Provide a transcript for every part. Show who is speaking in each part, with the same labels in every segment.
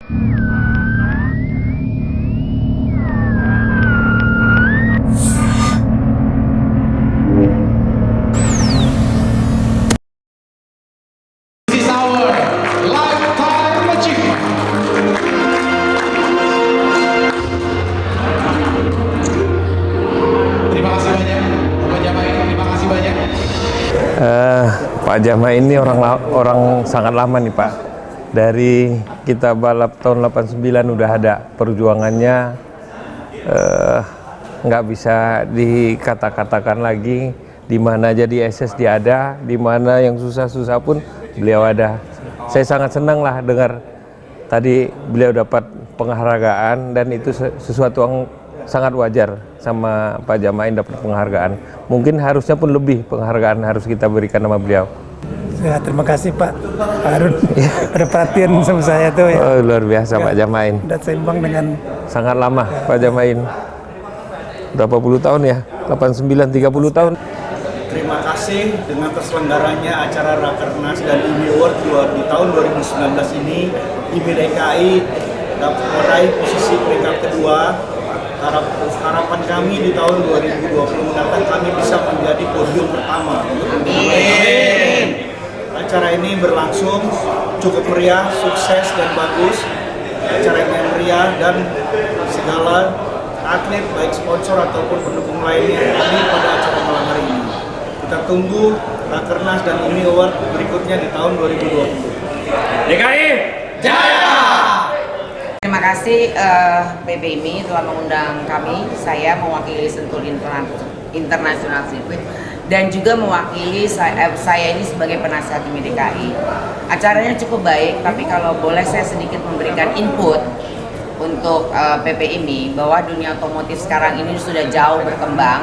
Speaker 1: This is our lifetime achievement. Terima kasih banyak, Bapak Jamain. Terima kasih banyak.
Speaker 2: Pak Jamain ini orang sangat lama nih Pak. Dari kita balap tahun 89 udah ada perjuangannya, nggak bisa dikata-katakan lagi. Di mana jadi SS dia ada, di mana yang susah-susah pun beliau ada. Saya sangat senang lah dengar tadi beliau dapat penghargaan, dan itu sesuatu yang sangat wajar sama Pak Jamain dapat penghargaan. Mungkin harusnya pun lebih penghargaan harus kita berikan sama beliau.
Speaker 3: Ya, terima kasih Pak Harun. Ada perhatian sama saya tuh ya.
Speaker 2: Oh, luar biasa Pak Jamain.
Speaker 3: Dan seimbang dengan
Speaker 2: Sangat lama Pak Jamain. Berapa puluh tahun ya? 89, 30 tahun.
Speaker 4: Terima kasih dengan terselenggaranya acara Rakernas dan IMI Award di tahun 2019 ini. IMI DKI dapat meraih posisi peringkat kedua. Harapan kami di tahun 2020 mendatang kami bisa menjadi podium pertama. Amin. Acara ini berlangsung cukup meriah, sukses dan bagus. Acara ini meriah dan segala atlet baik sponsor ataupun pendukung lainnya hadir pada acara malam hari ini. Kita tunggu Rakernas dan IMI Award berikutnya di tahun 2020.
Speaker 1: DKI Jaya!
Speaker 5: Terima kasih PBIMI telah mengundang kami. Saya mewakili Sentul International Circuit dan juga mewakili saya ini sebagai penasihat IMI DKI. Acaranya cukup baik, tapi kalau boleh saya sedikit memberikan input untuk PPIMI bahwa dunia otomotif sekarang ini sudah jauh berkembang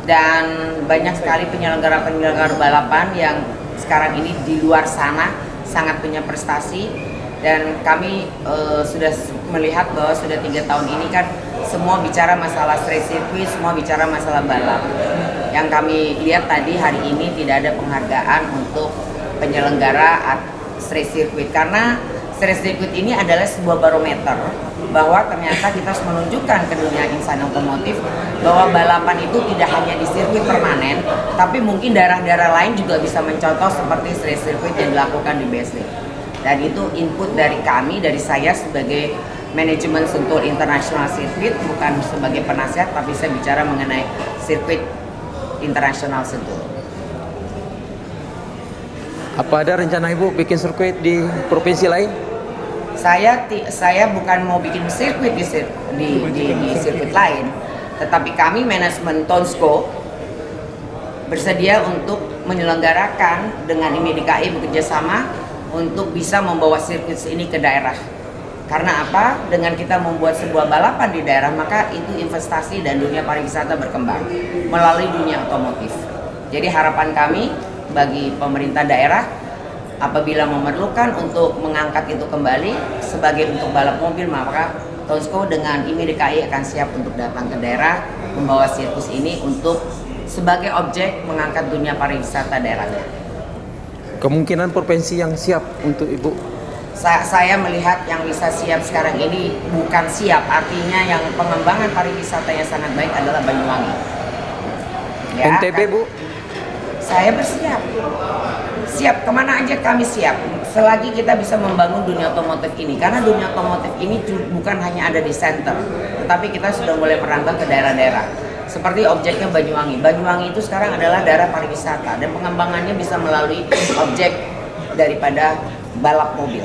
Speaker 5: dan banyak sekali penyelenggara-penyelenggara balapan yang sekarang ini di luar sana sangat punya prestasi. Dan kami sudah melihat bahwa sudah 3 tahun ini kan semua bicara masalah street circuit, semua bicara masalah balap. Yang kami lihat tadi hari ini tidak ada penghargaan untuk penyelenggara street circuit, karena street circuit ini adalah sebuah barometer bahwa ternyata kita harus menunjukkan ke dunia insan otomotif bahwa balapan itu tidak hanya di sirkuit permanen, tapi mungkin daerah-daerah lain juga bisa mencontoh seperti street circuit yang dilakukan di BSD. Dan itu input dari kami, dari saya sebagai manajemen Sentul International Circuit, bukan sebagai penasihat, tapi saya bicara mengenai sirkuit internasional Sentul.
Speaker 6: Apa ada rencana Ibu bikin sirkuit di provinsi lain?
Speaker 5: Saya bukan mau bikin sirkuit di sirkuit lain, tetapi kami manajemen Tonsco bersedia untuk menyelenggarakan dengan IMI DKI bekerjasama untuk bisa membawa sirkuit ini ke daerah. Karena apa? Dengan kita membuat sebuah balapan di daerah, maka itu investasi dan dunia pariwisata berkembang melalui dunia otomotif. Jadi harapan kami bagi pemerintah daerah apabila memerlukan untuk mengangkat itu kembali sebagai untuk balap mobil, maka Tonsco dengan IMI DKI akan siap untuk datang ke daerah membawa sirkus ini untuk sebagai objek mengangkat dunia pariwisata daerahnya.
Speaker 6: Kemungkinan provinsi yang siap untuk Ibu?
Speaker 5: Saya melihat yang bisa siap sekarang ini bukan siap, artinya yang pengembangan pariwisatanya sangat baik adalah Banyuwangi. Ya,
Speaker 6: NTB Bu?
Speaker 5: Saya bersiap. Siap, kemana aja kami siap. Selagi kita bisa membangun dunia otomotif ini, karena dunia otomotif ini bukan hanya ada di center, tetapi kita sudah mulai merambah ke daerah-daerah. Seperti objeknya Banyuwangi. Banyuwangi itu sekarang adalah daerah pariwisata dan pengembangannya bisa melalui objek daripada balap mobil.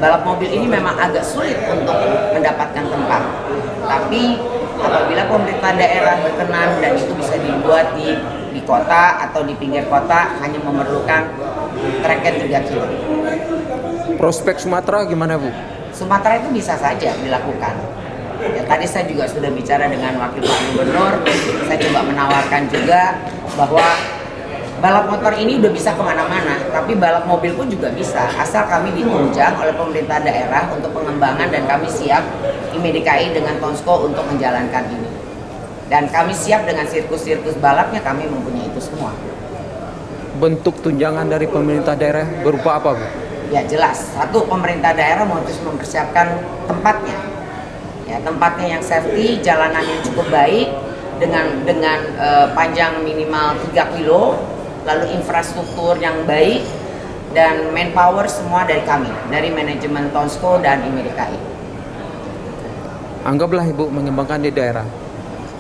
Speaker 5: Balap mobil ini memang agak sulit untuk mendapatkan tempat, tapi apabila pemerintah daerah berkenan dan itu bisa dibuat di kota atau di pinggir kota, hanya memerlukan treknya 3 kilo.
Speaker 6: Prospek Sumatera gimana Bu?
Speaker 5: Sumatera itu bisa saja dilakukan. Ya, tadi saya juga sudah bicara dengan Wakil Pak Gubernur, saya coba menawarkan juga bahwa balap motor ini udah bisa kemana-mana, tapi balap mobil pun juga bisa, asal kami ditunjang oleh pemerintah daerah untuk pengembangan, dan kami siap IMI DKI dengan Tonsco untuk menjalankan ini. Dan kami siap dengan sirkus-sirkus balapnya, kami mempunyai itu semua.
Speaker 6: Bentuk tunjangan dari pemerintah daerah berupa apa Bu?
Speaker 5: Ya jelas, satu, pemerintah daerah harus mempersiapkan tempatnya, ya tempatnya yang safety, jalanan yang cukup baik dengan panjang minimal 3 kilo, lalu infrastruktur yang baik dan manpower semua dari kami, dari manajemen Tonsco dan IMI DKI.
Speaker 6: Anggaplah Ibu mengembangkan di daerah.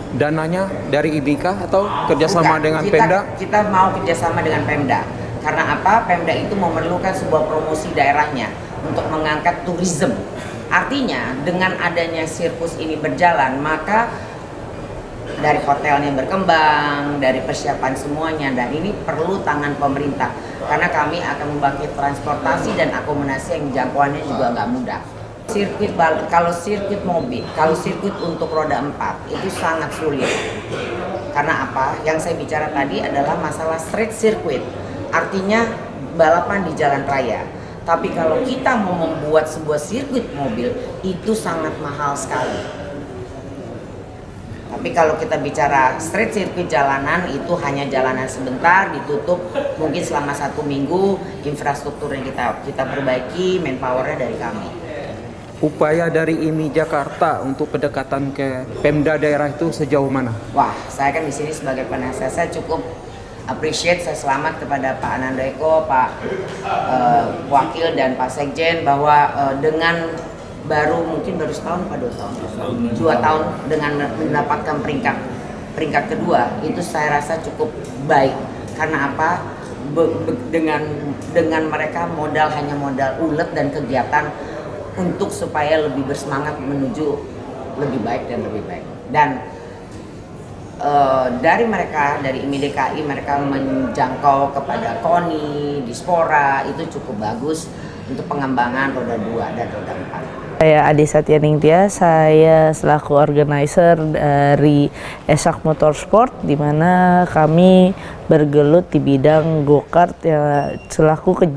Speaker 6: Dananya dari IBK atau kerjasama
Speaker 5: Bukan,
Speaker 6: dengan Pemda?
Speaker 5: Kita mau kerjasama dengan Pemda. Karena apa? Pemda itu memerlukan sebuah promosi daerahnya untuk mengangkat tourism. Artinya dengan adanya sirkus ini berjalan, maka dari hotelnya berkembang, dari persiapan semuanya, dan ini perlu tangan pemerintah. Karena kami akan membangkit transportasi dan akomodasi yang jangkauannya juga nggak mudah. Kalau sirkuit mobil, kalau sirkuit untuk roda 4 itu sangat sulit. Karena apa? Yang saya bicara tadi adalah masalah street circuit. Artinya balapan di jalan raya. Tapi kalau kita mau membuat sebuah sirkuit mobil itu sangat mahal sekali. Tapi kalau kita bicara street circuit jalanan itu hanya jalanan sebentar, ditutup mungkin selama 1 minggu, infrastrukturnya kita perbaiki, manpowernya dari kami.
Speaker 6: Upaya dari IMI Jakarta untuk pendekatan ke Pemda daerah itu sejauh mana?
Speaker 5: Wah, saya kan di sini sebagai penasihat, saya cukup appreciate, saya selamat kepada Pak Anando Eko, Pak Wakil dan Pak Sekjen bahwa dengan mungkin baru setahun, Pak 2 tahun dengan mendapatkan peringkat kedua itu saya rasa cukup baik. Karena apa? Dengan mereka hanya modal ulet dan kegiatan untuk supaya lebih bersemangat menuju lebih baik dan lebih baik. Dan dari IMI DKI mereka menjangkau kepada KONI, Dispora, itu cukup bagus untuk pengembangan roda 2 dan roda 4.
Speaker 7: Saya Ade Satyaningtya, saya selaku organizer dari Esak Motorsport, di mana kami bergelut di bidang go-kart ya, selaku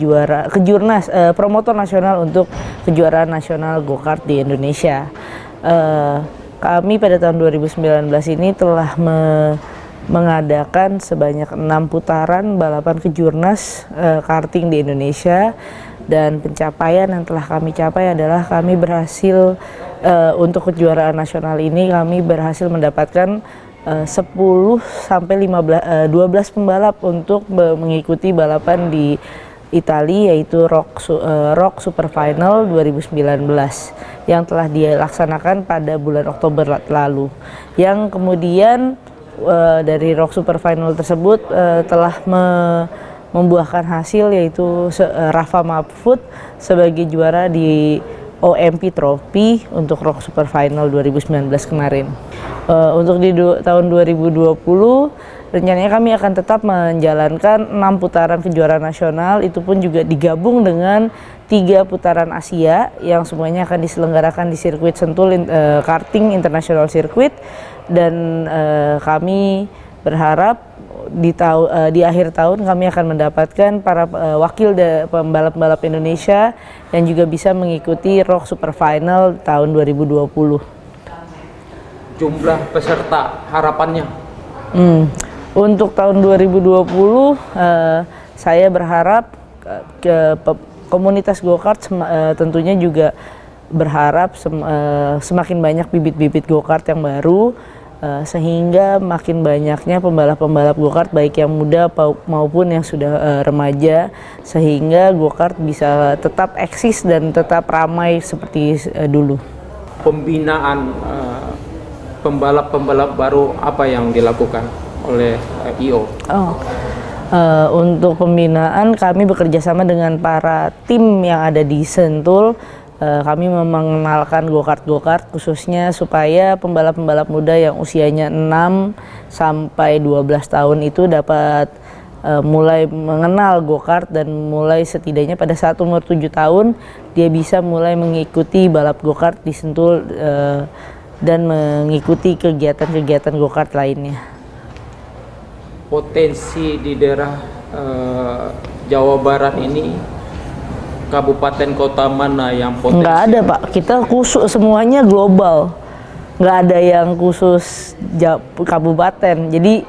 Speaker 7: kejurnas promotor nasional untuk kejuaraan nasional go-kart di Indonesia. Kami pada tahun 2019 ini telah mengadakan sebanyak 6 putaran balapan kejurnas karting di Indonesia, dan pencapaian yang telah kami capai adalah kami berhasil untuk kejuaraan nasional ini kami berhasil mendapatkan 10 sampai 12 pembalap untuk mengikuti balapan di Italia, yaitu Rock Super Final 2019 yang telah dilaksanakan pada bulan Oktober lalu, yang kemudian dari Rock Super Final tersebut telah membuahkan hasil, yaitu Rafa Mahfud sebagai juara di OMP Trophy untuk Rock Super Final 2019 kemarin. Untuk di tahun 2020 rencananya kami akan tetap menjalankan 6 putaran kejuaraan nasional, itu pun juga digabung dengan 3 putaran Asia yang semuanya akan diselenggarakan di sirkuit Sentul Karting International Circuit, dan kami berharap di akhir tahun kami akan mendapatkan para wakil pembalap-pembalap Indonesia yang juga bisa mengikuti Rock Super Final tahun 2020.
Speaker 6: Jumlah peserta harapannya?
Speaker 7: Untuk tahun 2020 saya berharap komunitas go-kart tentunya juga berharap semakin banyak bibit-bibit go-kart yang baru, sehingga makin banyaknya pembalap-pembalap go-kart baik yang muda maupun yang sudah remaja, sehingga go-kart bisa tetap eksis dan tetap ramai seperti dulu.
Speaker 6: Pembinaan pembalap-pembalap baru apa yang dilakukan oleh IO?
Speaker 7: Untuk pembinaan kami bekerja sama dengan para tim yang ada di Sentul. Kami mengenalkan go-kart khususnya supaya pembalap-pembalap muda yang usianya 6 sampai 12 tahun itu dapat mulai mengenal go-kart, dan mulai setidaknya pada saat umur 7 tahun dia bisa mulai mengikuti balap go-kart di Sentul dan mengikuti kegiatan-kegiatan go-kart lainnya.
Speaker 6: Potensi di daerah Jawa Barat ini, kabupaten kota mana yang potensi?
Speaker 7: Nggak ada Pak, kita khusus semuanya global, nggak ada yang khusus kabupaten. Jadi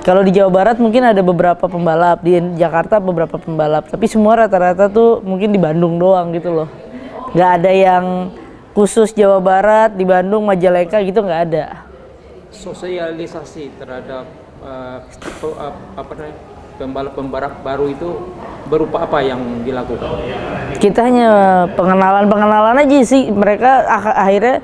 Speaker 7: Kalau di Jawa Barat mungkin ada beberapa pembalap, di Jakarta beberapa pembalap, tapi semua rata-rata tuh mungkin di Bandung doang gitu loh. Nggak ada yang khusus Jawa Barat, di Bandung, Majalengka gitu nggak ada.
Speaker 6: Sosialisasi terhadap pembalap-pembalap baru itu berupa apa yang dilakukan?
Speaker 7: Kita hanya pengenalan aja sih. Mereka akhirnya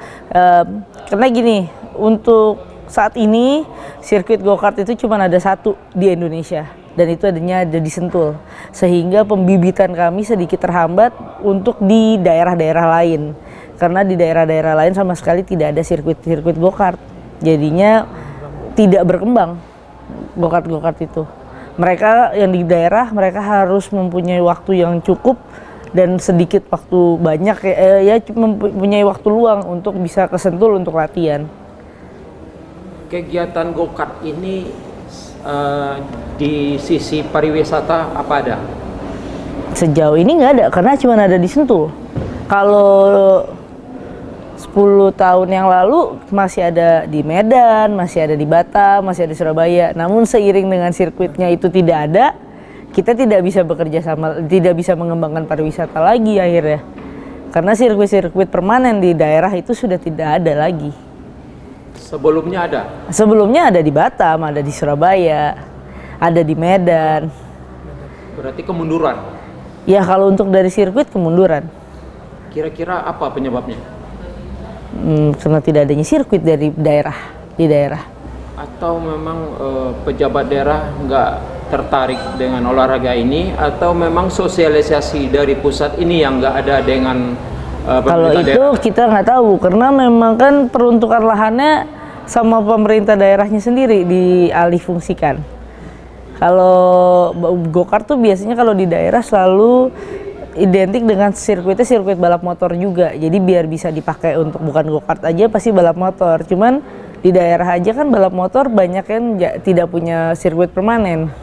Speaker 7: karena gini, untuk saat ini sirkuit go-kart itu cuma ada satu di Indonesia dan itu adanya ada di Sentul, sehingga pembibitan kami sedikit terhambat untuk di daerah-daerah lain karena di daerah-daerah lain sama sekali tidak ada sirkuit go-kart, jadinya tidak berkembang go-kart itu. Mereka yang di daerah mereka harus mempunyai waktu yang cukup dan sedikit waktu banyak ya mempunyai waktu luang untuk bisa ke Sentul untuk latihan.
Speaker 6: Kegiatan go-kart ini di sisi pariwisata apa ada?
Speaker 7: Sejauh ini nggak ada karena cuma ada di Sentul. Kalau 10 tahun yang lalu masih ada di Medan, masih ada di Batam, masih ada di Surabaya. Namun seiring dengan sirkuitnya itu tidak ada, kita tidak bisa bekerja sama, tidak bisa mengembangkan pariwisata lagi akhirnya. Karena sirkuit-sirkuit permanen di daerah itu sudah tidak ada lagi.
Speaker 6: Sebelumnya ada?
Speaker 7: Sebelumnya ada di Batam, ada di Surabaya, ada di Medan.
Speaker 6: Berarti kemunduran?
Speaker 7: Ya kalau untuk dari sirkuit kemunduran.
Speaker 6: Kira-kira apa penyebabnya?
Speaker 7: Karena tidak adanya sirkuit dari daerah, di daerah.
Speaker 6: Atau memang pejabat daerah nggak tertarik dengan olahraga ini, atau memang sosialisasi dari pusat ini yang nggak ada dengan
Speaker 7: kalau itu
Speaker 6: daerah?
Speaker 7: Kita nggak tahu karena memang kan peruntukan lahannya sama pemerintah daerahnya sendiri dialihfungsikan. Kalau go-kart tuh biasanya kalau di daerah selalu identik dengan sirkuitnya sirkuit balap motor juga. Jadi biar bisa dipakai untuk bukan go-kart aja pasti balap motor. Cuman di daerah aja kan balap motor banyak yang tidak punya sirkuit permanen.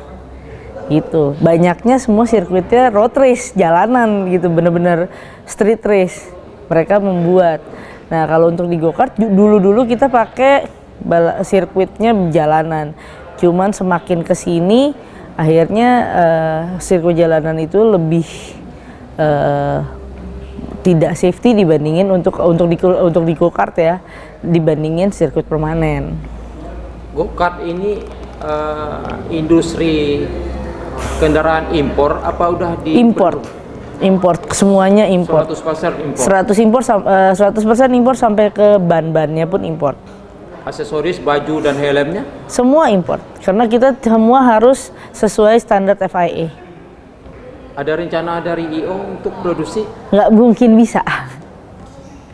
Speaker 7: Gitu. Banyaknya semua sirkuitnya road race, jalanan gitu, bener-bener street race. Mereka membuat. Nah, kalau untuk di go-kart dulu-dulu kita pakai sirkuitnya jalanan. Cuman semakin kesini akhirnya sirkuit jalanan itu lebih tidak safety dibandingin untuk di go-kart ya, dibandingin sirkuit permanen.
Speaker 6: Go-kart ini industri kendaraan impor apa udah di
Speaker 7: Import semuanya import.
Speaker 6: 100% impor.
Speaker 7: 100% impor sampai ke ban-bannya pun import.
Speaker 6: Aksesoris, baju dan helmnya
Speaker 7: Semua import. Karena kita semua harus sesuai standar FIA.
Speaker 6: ada rencana dari IO untuk produksi?
Speaker 7: Nggak mungkin bisa.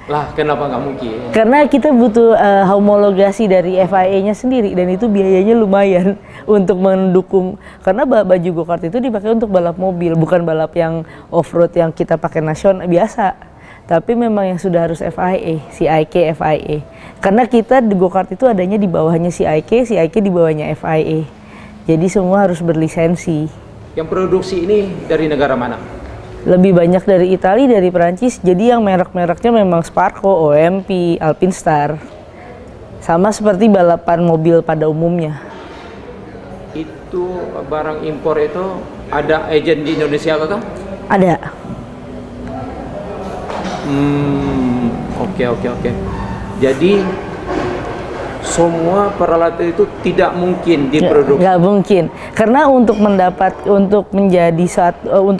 Speaker 6: Lah, kenapa nggak mungkin?
Speaker 7: Karena kita butuh homologasi dari FIA-nya sendiri dan itu biayanya lumayan untuk mendukung. Karena baju go-kart itu dipakai untuk balap mobil, bukan balap yang off-road yang kita pakai nasional biasa. Tapi memang yang sudah harus FIA, CIK FIA. Karena kita di go-kart itu adanya di bawahnya CIK di bawahnya FIA. Jadi semua harus berlisensi.
Speaker 6: Yang produksi ini dari negara mana?
Speaker 7: Lebih banyak dari Italia, dari Perancis. Jadi yang merek-mereknya memang Sparco, OMP, Alpinstar. Sama seperti balapan mobil pada umumnya.
Speaker 6: Itu barang impor itu ada agen di Indonesia kah?
Speaker 7: Ada.
Speaker 6: Oke. Jadi semua peralatan itu tidak mungkin diproduksi.
Speaker 7: Nggak mungkin, karena untuk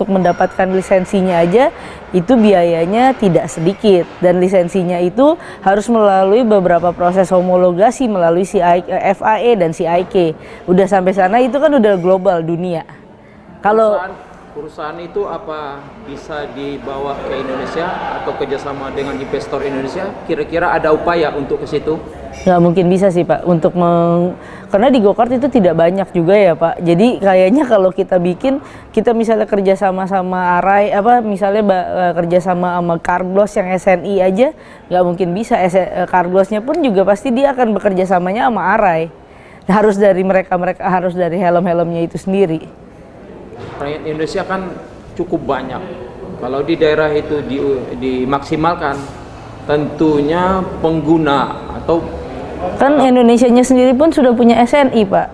Speaker 7: mendapatkan lisensinya aja itu biayanya tidak sedikit dan lisensinya itu harus melalui beberapa proses homologasi melalui FIA dan CIK. Udah sampai sana itu kan udah global dunia. Kalau
Speaker 6: perusahaan itu apa bisa dibawa ke Indonesia atau kerjasama dengan investor Indonesia? Kira-kira ada upaya untuk ke situ?
Speaker 7: Nggak mungkin bisa sih Pak, karena di go-kart itu tidak banyak juga ya Pak. Jadi kayaknya kalau kita bikin, kita misalnya kerjasama sama Arai, misalnya kerjasama sama Carglass yang SNI aja, nggak mungkin bisa. Carglassnya pun juga pasti dia akan bekerja samanya sama Arai. Harus dari mereka harus dari helm-helmnya itu sendiri.
Speaker 6: Rakyat Indonesia kan cukup banyak. Kalau di daerah itu dimaksimalkan, tentunya pengguna atau
Speaker 7: kan Indonesianya sendiri pun sudah punya SNI Pak.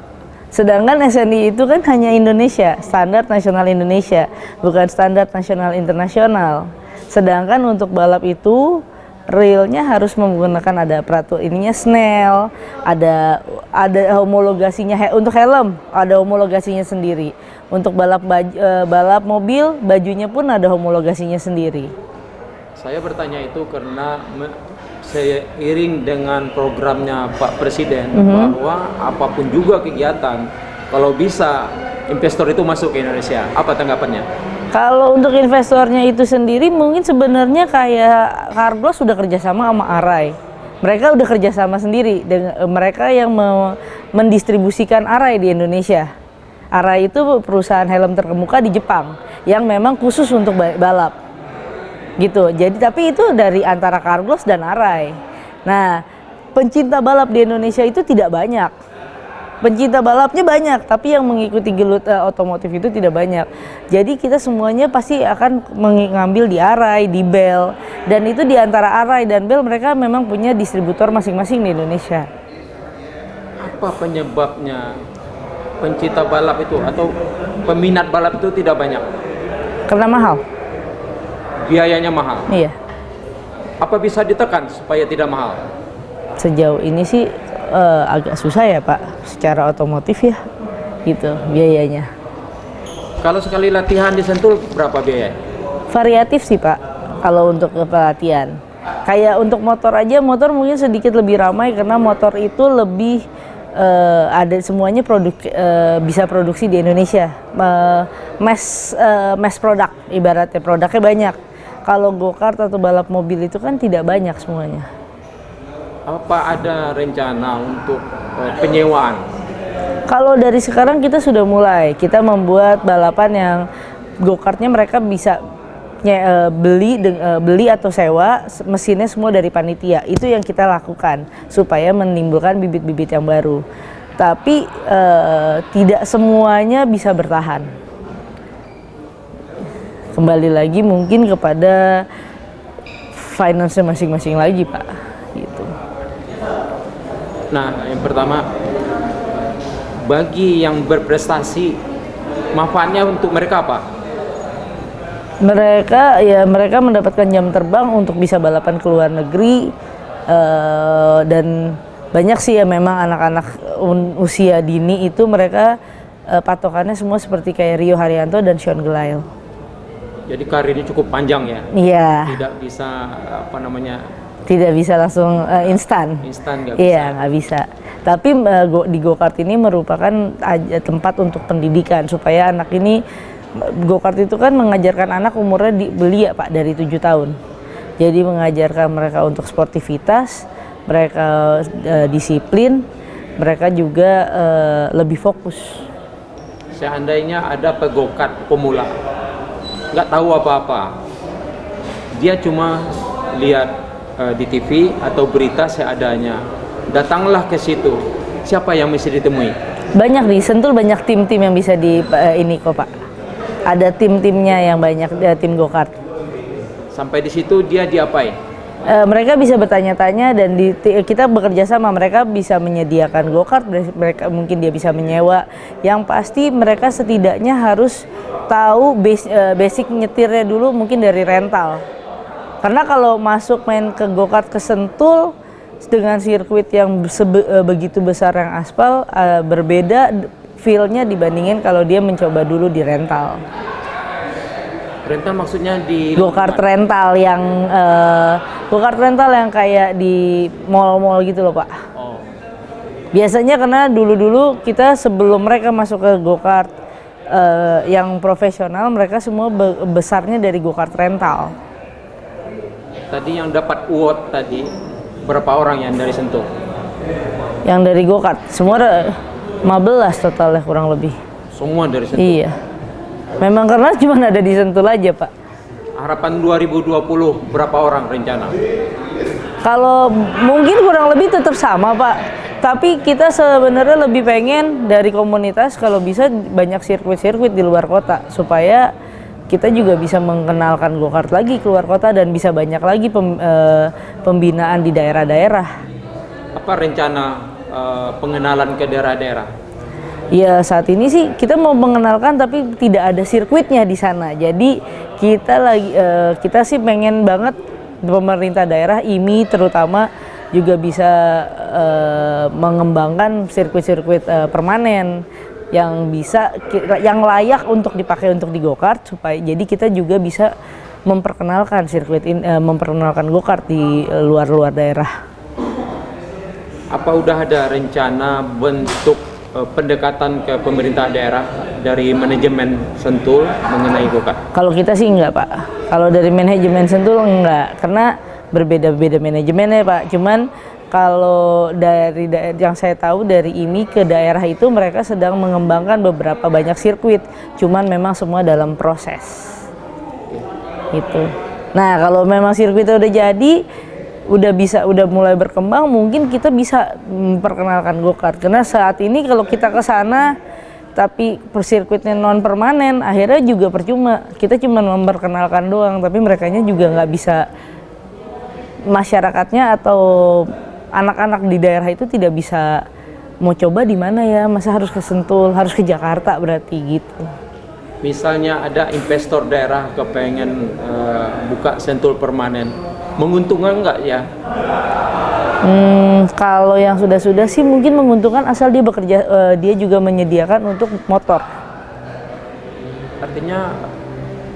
Speaker 7: Sedangkan SNI itu kan hanya Indonesia, standar nasional Indonesia, bukan standar nasional internasional. Sedangkan untuk balap itu realnya harus menggunakan ada peraturan ininya SNEL, ada homologasinya untuk helm, ada homologasinya sendiri. Untuk balap mobil, bajunya pun ada homologasinya sendiri.
Speaker 6: Saya bertanya itu karena seiring dengan programnya Pak Presiden bahwa apapun juga kegiatan, kalau bisa investor itu masuk ke Indonesia. Apa tanggapannya?
Speaker 7: Kalau untuk investornya itu sendiri mungkin sebenarnya kayak Carglass sudah kerjasama sama Arai. Mereka udah kerjasama sendiri dengan mereka yang mendistribusikan Arai di Indonesia. Arai itu perusahaan helm terkemuka di Jepang yang memang khusus untuk balap. Gitu. Jadi tapi itu dari antara Carglass dan Arai. Nah, pencinta balap di Indonesia itu tidak banyak. Pencinta balapnya banyak, tapi yang mengikuti gelut otomotif itu tidak banyak. Jadi kita semuanya pasti akan mengambil di Arai, di Bell, dan itu di antara Arai dan Bell mereka memang punya distributor masing-masing di Indonesia.
Speaker 6: Apa penyebabnya pencinta balap itu atau peminat balap itu tidak banyak?
Speaker 7: Karena mahal.
Speaker 6: Biayanya mahal.
Speaker 7: Iya.
Speaker 6: Apa bisa ditekan supaya tidak mahal?
Speaker 7: Sejauh ini sih agak susah ya Pak, secara otomotif ya, gitu biayanya.
Speaker 6: Kalau sekali latihan di Sentul berapa biaya?
Speaker 7: Variatif sih Pak, kalau untuk pelatihan. Kayak untuk motor aja, motor mungkin sedikit lebih ramai karena motor itu lebih ada semuanya bisa produksi di Indonesia, mass product, ibaratnya produknya banyak. Kalau go-kart atau balap mobil itu kan tidak banyak semuanya.
Speaker 6: Apa ada rencana untuk penyewaan?
Speaker 7: Kalau dari sekarang kita sudah mulai, kita membuat balapan yang go-kartnya mereka bisa beli atau sewa, mesinnya semua dari panitia. Itu yang kita lakukan supaya menimbulkan bibit-bibit yang baru. Tapi tidak semuanya bisa bertahan. Kembali lagi mungkin kepada finance-nya masing-masing lagi Pak. Gitu.
Speaker 6: Nah, yang pertama, bagi yang berprestasi, manfaatnya untuk mereka apa?
Speaker 7: Mereka mendapatkan jam terbang untuk bisa balapan ke luar negeri, dan banyak sih ya memang anak-anak usia dini itu mereka patokannya semua seperti kayak Rio Haryanto dan Sean Gelael.
Speaker 6: Jadi karirnya cukup panjang ya?
Speaker 7: Iya.
Speaker 6: Tidak bisa
Speaker 7: Tidak bisa langsung instan.
Speaker 6: Instan nggak bisa.
Speaker 7: Iya, nggak bisa. Tapi di go-kart ini merupakan tempat untuk pendidikan supaya anak ini, go-kart itu kan mengajarkan anak umurnya belia Pak dari 7 tahun. Jadi mengajarkan mereka untuk sportivitas, mereka disiplin, mereka juga lebih fokus.
Speaker 6: Seandainya ada pegokart pemula, nggak tahu apa-apa, dia cuma lihat di TV atau berita seadanya, datanglah ke situ. Siapa yang mesti ditemui?
Speaker 7: Banyak di Sentul, banyak tim-tim yang bisa ini kok Pak. Ada tim-timnya yang banyak, tim go-kart.
Speaker 6: Sampai di situ dia diapain?
Speaker 7: Mereka bisa bertanya-tanya dan kita bekerja sama. Mereka bisa menyediakan go-kart, mereka mungkin dia bisa menyewa. Yang pasti mereka setidaknya harus tahu basic nyetirnya dulu mungkin dari rental. Karena kalau masuk main ke go-kart ke Sentul dengan sirkuit yang begitu besar yang aspal, berbeda feel-nya dibandingin kalau dia mencoba dulu di rental.
Speaker 6: Rental maksudnya di
Speaker 7: Go-kart rental yang go-kart rental yang kayak di mall-mall gitu loh Pak.
Speaker 6: Oh.
Speaker 7: Biasanya karena dulu-dulu kita sebelum mereka masuk ke go-kart yang profesional, mereka semua besarnya dari go-kart rental.
Speaker 6: Tadi yang dapat award tadi berapa orang yang dari Sentul?
Speaker 7: Yang dari go-kart semua 15 totalnya kurang lebih.
Speaker 6: Semua dari Sentul?
Speaker 7: Iya. Memang karena cuma ada di Sentul aja Pak.
Speaker 6: Harapan 2020 berapa orang rencana?
Speaker 7: Kalau mungkin kurang lebih tetap sama Pak. Tapi kita sebenarnya lebih pengen dari komunitas kalau bisa banyak sirkuit-sirkuit di luar kota supaya kita juga bisa mengenalkan go-kart lagi keluar kota dan bisa banyak lagi pembinaan di daerah-daerah.
Speaker 6: Apa rencana pengenalan ke daerah-daerah?
Speaker 7: Ya saat ini sih kita mau mengenalkan tapi tidak ada sirkuitnya di sana. Jadi kita sih pengen banget pemerintah daerah IMI terutama juga bisa mengembangkan sirkuit-sirkuit permanen yang yang layak untuk dipakai untuk di go-kart, supaya jadi kita juga bisa memperkenalkan memperkenalkan go-kart di luar daerah.
Speaker 6: Apa udah ada rencana bentuk pendekatan ke pemerintah daerah dari manajemen Sentul mengenai go-kart?
Speaker 7: Kalau kita sih enggak, Pak. Kalau dari manajemen Sentul enggak, karena berbeda-beda manajemennya, Pak. Cuman kalau dari yang saya tahu dari IMI ke daerah itu mereka sedang mengembangkan beberapa banyak sirkuit. Cuman memang semua dalam proses. Gitu. Nah, kalau memang sirkuitnya udah jadi, udah mulai berkembang, mungkin kita bisa memperkenalkan go-kart. Karena saat ini kalau kita ke sana tapi sirkuitnya non permanen, akhirnya juga percuma. Kita cuma memperkenalkan doang, tapi merekanya juga nggak bisa, masyarakatnya atau anak-anak di daerah itu tidak bisa mau coba di mana ya, masa harus ke Sentul, harus ke Jakarta berarti gitu.
Speaker 6: Misalnya ada investor daerah kepengen buka Sentul permanen, menguntungkan nggak ya?
Speaker 7: Kalau yang sudah sih mungkin menguntungkan asal dia dia juga menyediakan untuk motor.
Speaker 6: Artinya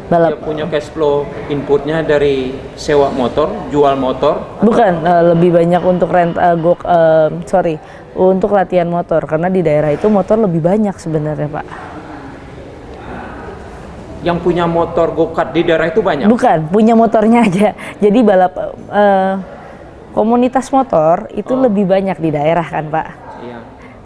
Speaker 7: Balap.
Speaker 6: dia punya cash flow inputnya dari sewa motor, jual motor.
Speaker 7: Bukan, lebih banyak untuk untuk latihan motor, karena di daerah itu motor lebih banyak sebenarnya, Pak.
Speaker 6: Yang punya motor go-kart di daerah itu banyak?
Speaker 7: Bukan, punya motornya aja. Jadi komunitas motor itu lebih banyak di daerah kan, Pak.
Speaker 6: Iya.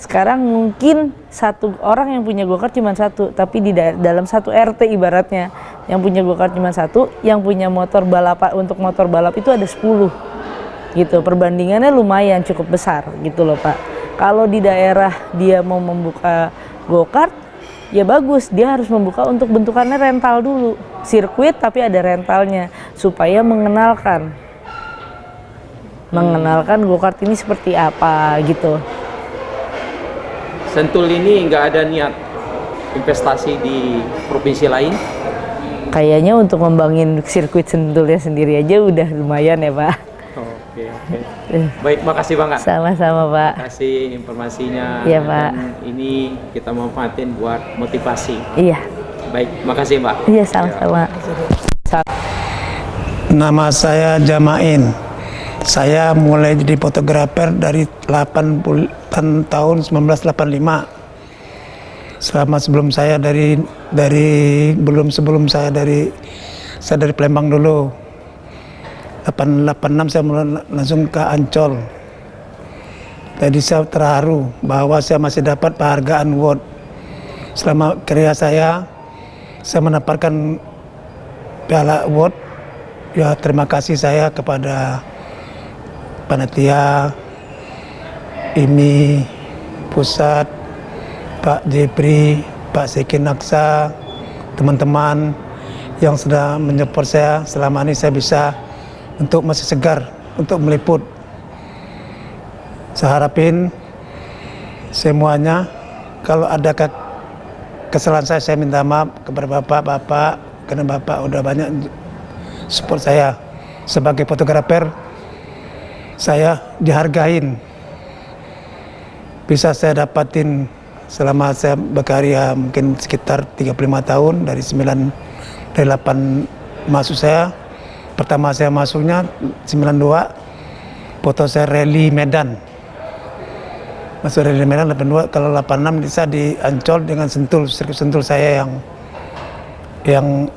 Speaker 7: Sekarang mungkin satu orang yang punya go-kart cuma satu, tapi dalam satu RT ibaratnya yang punya go-kart cuma satu, yang punya motor balap untuk motor balap itu ada 10 gitu. Perbandingannya lumayan cukup besar gitu loh, Pak. Kalau di daerah dia mau membuka go-kart, ya bagus, dia harus membuka untuk bentukannya rental dulu, sirkuit tapi ada rentalnya, supaya mengenalkan go-kart ini seperti apa gitu.
Speaker 6: Sentul ini nggak ada niat investasi di provinsi lain?
Speaker 7: Kayaknya untuk ngembangin sirkuit Sentulnya sendiri aja udah lumayan ya, Pak.
Speaker 6: Oke. Baik, makasih Bang.
Speaker 7: Sama-sama, Pak.
Speaker 6: Kasih informasinya.
Speaker 7: Iya, Pak.
Speaker 6: Dan ini kita manfaatin buat motivasi.
Speaker 7: Iya.
Speaker 6: Baik, makasih Mbak.
Speaker 7: Iya, sama-sama.
Speaker 3: Nama saya Jamain. Saya mulai jadi fotografer dari tahun 1985. Sebelum saya dari Palembang dulu. 86 saya mulai langsung ke Ancol. Jadi saya terharu bahwa saya masih dapat penghargaan award. Selama karya saya mendapatkan piala award. Ya, terima kasih saya kepada panitia, IMI Pusat, Pak Jepri, Pak Sekin Naksa, teman-teman yang sudah menyupport saya selama ini. Saya bisa untuk masih segar untuk meliput. Saya harapin semuanya, kalau ada kesalahan saya minta maaf kepada Bapak, karena Bapak udah banyak support saya. Sebagai fotografer, saya dihargain. Bisa saya dapatin selama saya berkarya mungkin sekitar 35 tahun, dari 8 masuk saya. Pertama saya masuknya 92, foto saya rally Medan. Masuk rally Medan 82, kalau 86 bisa di Ancol dengan sirkuit Sentul saya yang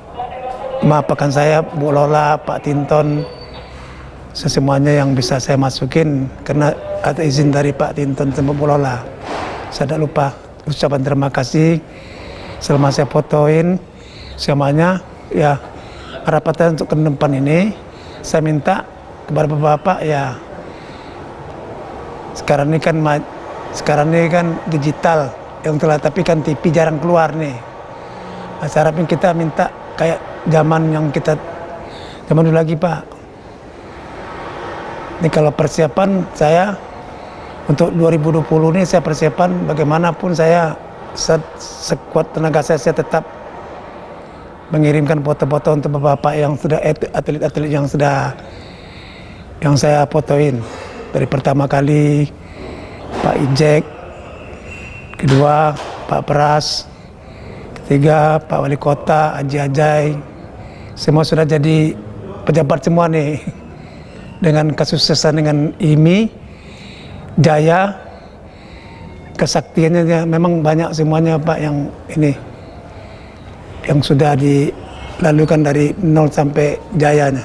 Speaker 3: maafakan saya, Bu Lola, Pak Tinton, semuanya yang bisa saya masukin karena ada izin dari Pak Tinton sama Bu Lola. Saya tidak lupa ucapan terima kasih selama saya fotoin semuanya. Ya, harapan untuk ke depan ini saya minta kepada Bapak, ya sekarang ini kan digital yang telah, tapi kan TV jarang keluar nih. Saya harapin kita minta kayak zaman dulu lagi, Pak. Ini kalau persiapan saya untuk 2020 ini, saya persiapan bagaimanapun saya sekuat tenaga saya tetap mengirimkan foto-foto untuk bapak-bapak yang sudah atlet-atlet yang saya fotoin. Dari pertama kali Pak Ijek, kedua Pak Pras, ketiga Pak Wali Kota, Haji Ajai, semua sudah jadi pejabat semua nih. Dengan kesuksesan dengan IMI, Jaya, kesaktiannya memang banyak semuanya Pak yang ini, yang sudah dilalukan dari nol sampai jayanya.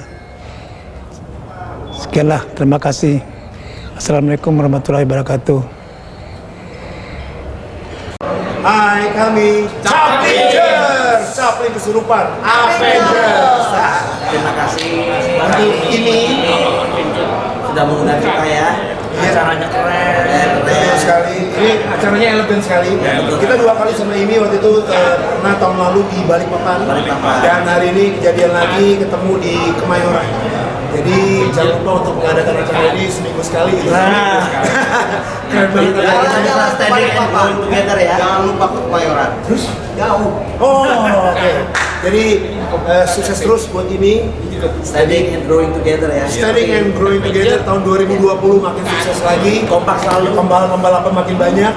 Speaker 3: Sekianlah, terima kasih. Assalamualaikum warahmatullahi wabarakatuh.
Speaker 8: Hai kami Chapliners, Chaplin kesurupan Avengers.
Speaker 4: Terima kasih untuk ini sudah mengundang kita ya. Acaranya keren.
Speaker 8: Betul sekali. Ini acaranya elegan sekali. Kita 2 kali sama ini waktu itu pernah tahun lalu di Balikpapan. Dan hari ini kejadian lagi ketemu di Kemayoran. Jadi jangan lupa untuk mengadakan acara ini seminggu sekali gitu. Keren banget.
Speaker 4: Jangan standing and going together ya. Jangan lupa ke Kemayoran. Terus jauh.
Speaker 8: Oh, oke. Jadi sukses terus buat ini.
Speaker 4: Standing and growing together ya.
Speaker 8: Standing and growing together tahun 2020 makin sukses lagi.
Speaker 4: Kompak selalu.
Speaker 8: Pembalap makin banyak.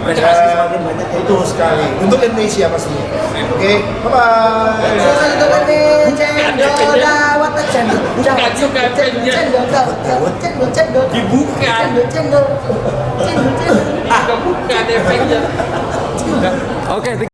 Speaker 4: Prestasi semakin banyak.
Speaker 8: Itu sekali. Untuk Indonesia pastinya. Oke, bye-bye.
Speaker 6: Bukan efeknya.